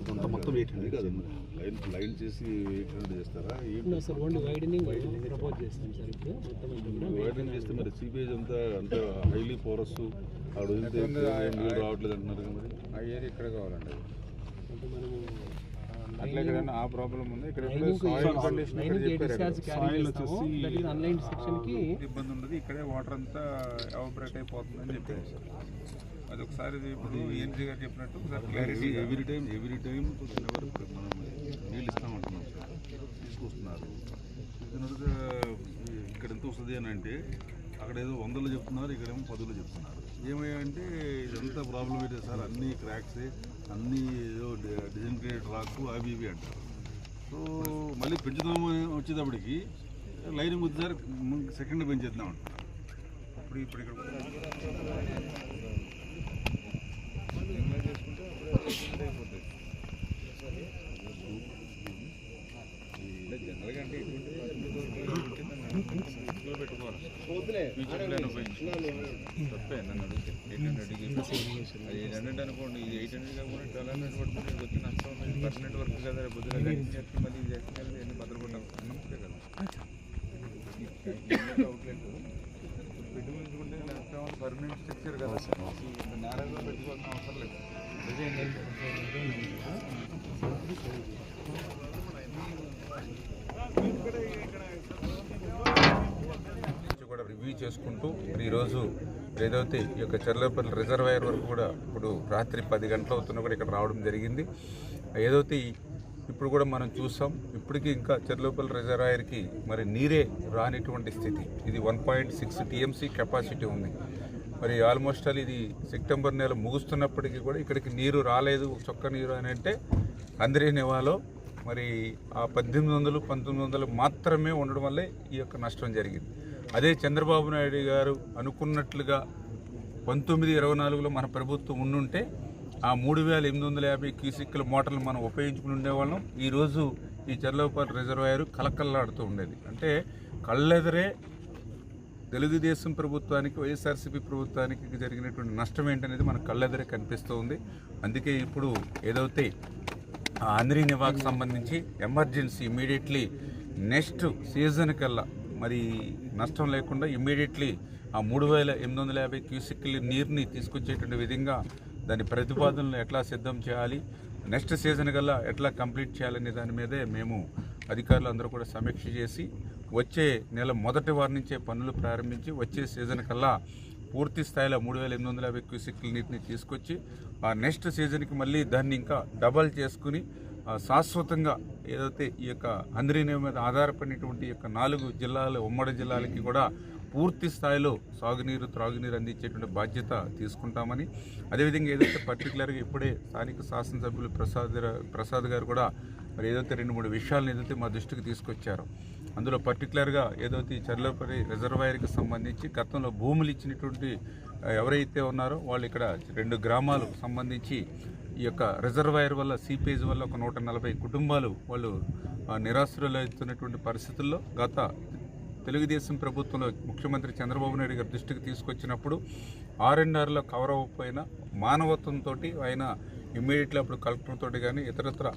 ఇదంతా మొత్తం 800 కాదు, లైన్ చేసి 800 చేస్తారా? సార్ ఓన్లీ వైడనింగ్ ప్రపోజ్ చేస్తాం సార్. ఇప్పుడు మొత్తం వైడనింగ్ చేస్తే మరి సీపేజ్ అంతా అంటే హైలీ పోరస్ ఆడ నీళ్ళు రావట్లేదు అంటున్నారు. మరి ఆ ఏరియా ఇక్కడ కావాలండి. అంటే మనము అట్లా ఎక్కడైనా ఆ ప్రాబ్లం ఉంది. ఇక్కడ అన్లైన్ సెక్షన్ కి ఇబ్బంది ఉండదు. ఇక్కడే వాటర్ అంతా ఎవాపరేట్ అయిపోతుందని చెప్పారు సార్. అది ఒకసారి ఇప్పుడు ఏఎన్జీ గారు చెప్పినట్టు ఒకసారి క్లారిటీ. ఎవ్రీ టైం మనం నీళ్ళు ఇస్తామంటున్నాం సార్, తీసుకొస్తున్నారు. ఇక్కడ ఎంత వస్తుంది అని అంటే అక్కడ ఏదో 100లో చెప్తున్నారు, ఇక్కడేమో 10లో చెప్తున్నారు. ఏమయ్యంటే ఇదంతా ప్రాబ్లం ఏంటి సార్, అన్నీ క్రాక్సే, అన్నీ ఏదో డిజైన్క్రియేట్ రాకు అవి ఇవి అంటారు. సో మళ్ళీ పెంచుదాము వచ్చేటప్పటికి లైనింగ్ వద్దు సార్, సెకండ్ పెంచేద్దాం అంటారు. ఇప్పుడు ఇక్కడ జనరల్గా అంటే ఇంట్లో పెట్టుకోవాలి. తప్పే నన్ను అడిగితే 800 అది 800 అనుకోండి. ఇది 800 కాకుండా 1200 పడుతుంది. వచ్చి నష్టం పర్మనెంట్ వర్క్ కదా, పొద్దున చేస్తే మళ్ళీ ఇది చేస్తే ఎన్ని భద్రపడ్డాం నమ్మకే కదా. అవుట్లెట్ పెట్టుకుంటే నష్టం పర్మనెంట్ స్ట్రక్చర్ కదా, నేరగా పెట్టుకోవాల్సిన అవసరం లేదు. కూడా రివ్యూ చేసుకుంటూ ఈరోజు ఏదైతే ఈ యొక్క చర్లపల్లి రిజర్వాయర్ వరకు కూడా ఇప్పుడు రాత్రి 10 గంటలు అవుతున్నా కూడా ఇక్కడ రావడం జరిగింది. ఏదైతే ఇప్పుడు కూడా మనం చూసాం, ఇప్పటికీ ఇంకా చర్లపల్లి రిజర్వాయర్కి మరి నీరే రానిటువంటి స్థితి. ఇది 1.6 TMC కెపాసిటీ ఉంది. మరి ఆల్మోస్ట్ ఆల్ ఇది సెప్టెంబర్ నెల ముగుస్తున్నప్పటికీ కూడా ఇక్కడికి నీరు రాలేదు, చొక్క నీరు అని అంటే అంద్రేనివాలో మరి ఆ 1800, 1900 మాత్రమే ఉండడం వల్లే ఈ యొక్క నష్టం జరిగింది. అదే చంద్రబాబు నాయుడు గారు అనుకున్నట్లుగా 1924లో మన ప్రభుత్వం ఉండుంటే ఆ 3850 క్యూసెక్కుల మోటార్లు మనం ఉపయోగించుకుని ఉండేవాళ్ళం. ఈరోజు ఈ చర్లపల్లి రిజర్వాయర్ కలకల్లాడుతూ ఉండేది. అంటే కళ్ళెదరే తెలుగుదేశం ప్రభుత్వానికి, వైఎస్ఆర్సీపీ ప్రభుత్వానికి జరిగినటువంటి నష్టం ఏంటనేది మన కళ్ళెదరే కనిపిస్తూ ఉంది. అందుకే ఇప్పుడు ఏదైతే అంద్రీనివాకు సంబంధించి ఎమర్జెన్సీ ఇమీడియట్లీ నెక్స్ట్ సీజన్ కల్లా మరి నష్టం లేకుండా ఇమ్మీడియట్లీ ఆ 3850 క్యూసెక్కుల నీరుని తీసుకొచ్చేటువంటి విధంగా దాని ప్రతిపాదనలు ఎట్లా సిద్ధం చేయాలి, నెక్స్ట్ సీజన్ కల్లా ఎట్లా కంప్లీట్ చేయాలనే దాని మీదే మేము అధికారులు అందరూ కూడా సమీక్ష చేసి వచ్చే నెల మొదటి వారం నుంచే పనులు ప్రారంభించి వచ్చే సీజన్ కల్లా పూర్తి స్థాయిలో 3850 క్యూసెక్కుల నీటిని తీసుకొచ్చి ఆ నెక్స్ట్ సీజన్కి మళ్ళీ దాన్ని ఇంకా డబల్ చేసుకుని శాశ్వతంగా ఏదైతే ఈ యొక్క అంద్రీనివా మీద ఆధారపడినటువంటి యొక్క 4 జిల్లాల ఉమ్మడి జిల్లాలకి కూడా పూర్తి స్థాయిలో సాగునీరు, త్రాగునీరు అందించేటువంటి బాధ్యత తీసుకుంటామని, అదేవిధంగా ఏదైతే పర్టికులర్గా ఇప్పుడే స్థానిక శాసనసభ్యులు ప్రసాద్ గారు కూడా మరి ఏదైతే 2-3 విషయాలను ఏదైతే మా దృష్టికి తీసుకొచ్చారో, అందులో పర్టికులర్గా ఏదైతే చర్లపల్లి రిజర్వాయర్కి సంబంధించి గతంలో భూములు ఇచ్చినటువంటి ఎవరైతే ఉన్నారో వాళ్ళు ఇక్కడ 2 గ్రామాలు సంబంధించి ఈ యొక్క రిజర్వాయర్ వల్ల సీపేజ్ వల్ల ఒక 140 కుటుంబాలు వాళ్ళు నిరాశ్రయులవుతున్నటువంటి పరిస్థితుల్లో గత తెలుగుదేశం ప్రభుత్వంలో ముఖ్యమంత్రి చంద్రబాబు నాయుడు గారి దృష్టికి తీసుకొచ్చినప్పుడు R&Rలో కవర్ అవ్వకపోయినా మానవత్వంతో ఆయన ఇమ్మీడియట్లీ అప్పుడు కలెక్టర్ తోటి కానీ ఇతరత్ర